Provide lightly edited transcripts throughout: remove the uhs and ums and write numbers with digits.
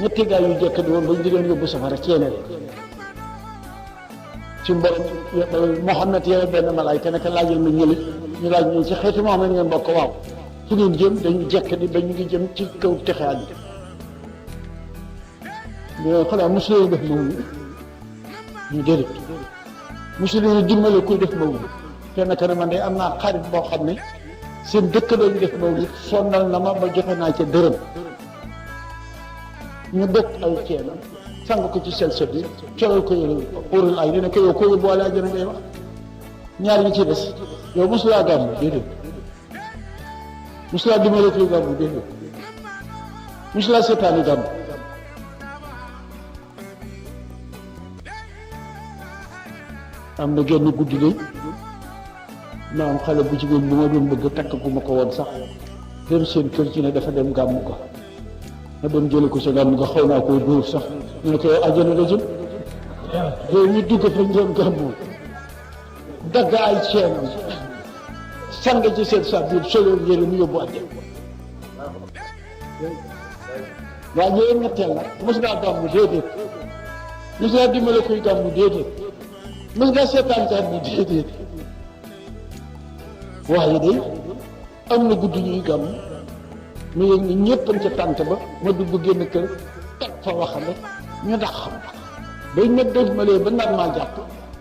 ñetti gaa yu jëkk di woon ba ñu di leen yóbbu safara ceene leen ci mborom Muhammad yow benn malaayka naka laajal ma ñëli ñu laaj ñu ci xeetu Muhammad ngeen bokk waaw fu ngeen jëm dañu jekk di ba ñu ngi jëm ci kaw texe àll mais xanaa mosu leen def mawlu ñu déedéet mosu leen dimbale kuy def mawlu kenn ka ne man de am naa xarit boo xam ne seen dëkk lañu def mawlu sonnal na ma ba joxe naa ca dërëm ñu dëkk ay ceenam sang ko ci sel sa bi colal ko yële óorul ay dina ko yow koo yóbbu wala jëna ngay wax ñaar yi ci des yow mosulaa gàmmu déedéet mosulaa dimbale kuy gàmmu déedéet mosulaa seetaani gàmmu am na genn guddi de ma am xale bu jigéen bu ma doon bëgg takk gu ma ko woon sax dem seen kër ci ne dafa dem gàmmu ko ma doon jële ko sa gàmmu ko xaw naa koo dóor sax ñu ne ko yow àjjana la jëm yow ñu dugg fa ñu doon gàmmu dagg ay ceenam sang ci seen sa biir solo yére mu yóbbu àjjana waaye ñëwee ñetteel nag mos ngaa gàmmu déedéet mos ngaa dimbale kuy gàmmu déedéet mos ngaa seetaan gàmmu déedéet waaye day am na guddi ñuy gàmmu mu yëg ni ñëppan ca tànt ba ma dugg génn kër teg fa waxale ñu ndax xam bay ma dëgmalee ba nar maa jàpp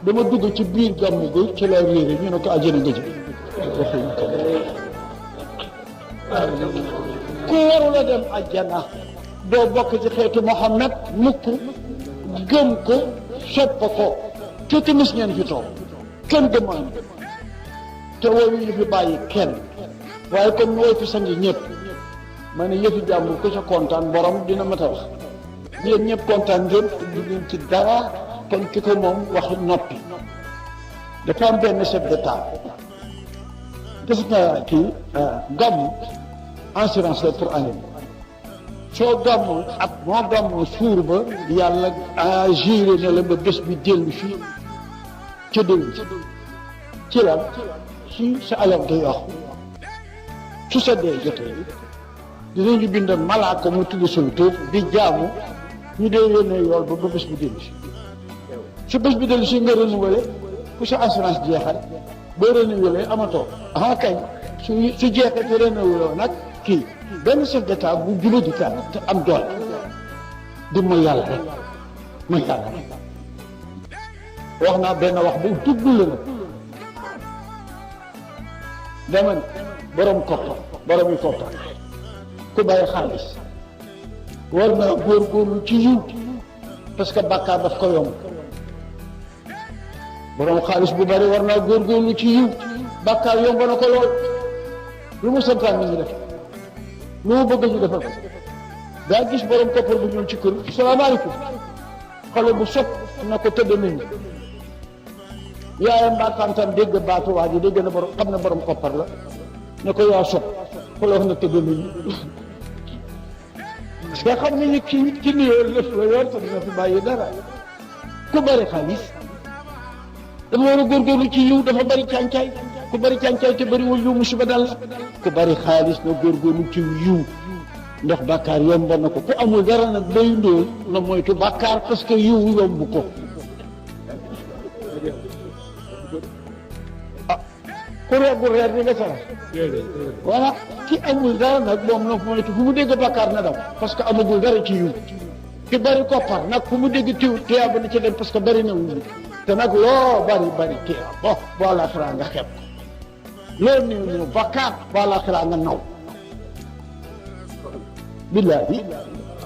dama dugg ci biir gàmmu gi ci la réere ñu ne ko àjjana nga jëm ku warul a dem àjjana doo bokk ci xeetu Muhammad mukk gëm ko sopp ko te timis ngeen fi toog kenn demande te wooyu ñu fi bàyyi kenn waaye comme ñu woy fi sangi ñëpp ma ne yëfi jàmbur ku ca kontaan borom dina mat a wax yéen ñëpp kontaan ngeen du ngeen ci dara kon ki ko moom waxi noppi dafa am benn chef d'état gis nga kii gàmmu assurance la pour année soo gàmmu ak moo gàmmu suur ba yàlla géré na la ba bés bi dellu fii ca déwén ci lan si sa alal day wax su sa dee jotee dinañu bind malaaka mu tudd suñu tur di jaamu ñu dee yónnee yool ba bés bi dellu si su bés bi dellu si nga renouvelé ku sa assurance jeexal boo renouvelé amatoo ah kañ su jeexee te renouvelé nag kii benn chef d'état bu jula di kan te am doole di mooy yàlla rek mooy yàlla rek wax naa benn wax bu tudd la nag dama ne borom koppar borom yi koppar ku bàyyi xaalis war naa góorgóorlu ci yiw parce que bàkkaar daf ko yomb borom xaalis bu bari war naa góorgóorlu ci yiw bàkkaar yomb na ko lool lu mu santaan ni ñu def lu mu bëgg ñu defal ko daa gis borom koppar bu ñëw ci kër salaamaaleykum xale bu sot na ko tëdd nañu yaayam mbaa tantam dégg baatu waa ji dégg na borom xam ne borom koppar la ne ko yaa sot xale wax na tëdd nañu parce que xam nañu ki nuyoo lëf la yor te dina fi bàyyi dara ku bari xaalis dafa war a góorgóorlu ci yiw dafa bari càncaay ku bari càncaay te bari wul yiw musiba dal la ku bari xaalis na góorgóorlu ci yiw ndax bàkkaar yomb na ko ku amul dara nag day ndóol na moytu bàkkaar parce que yiw yomb ko ah ku reegul reer di nga sara voilà ki amul dara nag moom na moytu fu mu dégg bàkkaar na daw parce que amagul dara ci yiw ki bari koppar nag fu mu dégg tiw tiyaaba na ci dem parce que bari na wu te nag loo bari tiyaaba boo àllaaxira nga xeeb ko loolu néew bàkkaar boo àllaaxira nga naw billaahi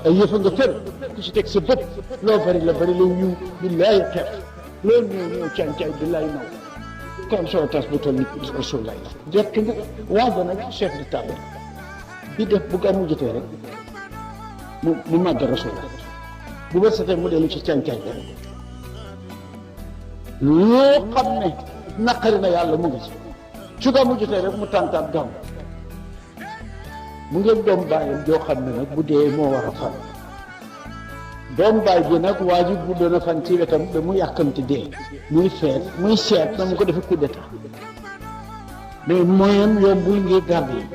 ay yëfa nga fër ku ci teg sa bët loo bari la yiw billaahi xeeb loolu néew càncaay billaahi naw kon soo tas bu toll ni Rasulullah jekk nga waaja nag chef d'état bi def bu gàmmu jotee rek mu màgg Rasulullah bu bët setee mu dellu ci càncaay bi loo xam ne naqari na yàlla mu ngi ci su gàmmu jotee rek mu tàntaat gàmmu mu ngeen doom bàyyam joo xam ne nag bu dee moo war a fan doom baay bi nag waa ji gudd na fan ci wetam ba mu yàkkamti dee muy seet na mu ko defee coup d'état mais moyen yombul ngir garde yi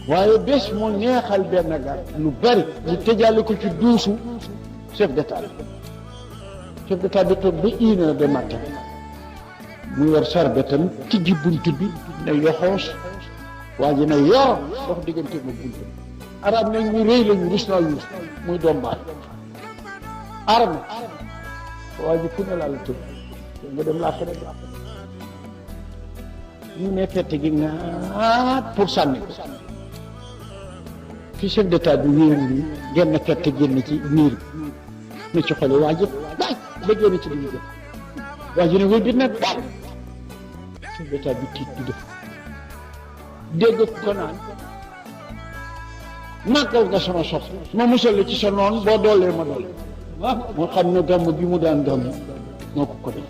waaye bés mu neexal benn gar lu bari mu tëjale ko ci duusu chef d'état bi toog ba 1 heure de matin mu yor sarbetam tijji bunt bi ne yoxoos waa ji ne yor dox diggante ma bunt arab ne ñu rëy lañu rus naa yuus muy doom baay arab ne waa ji ku ne laa la tëb nga dem laa xene ñu ne fette gi ngaat pour sànni ko fi chef d'état bi wéeru ni genn fette génn ci miir bi ne ci xole waa ji baay ba génn ci digg waa ji ne wéy bi ne daal chef d'état bi tiit di def dégg ko naan màggal nga sama soxla ma musal la ci sa noon boo doolee ma doole moo xam ne gàmm bi mu daan gàmm moo ko def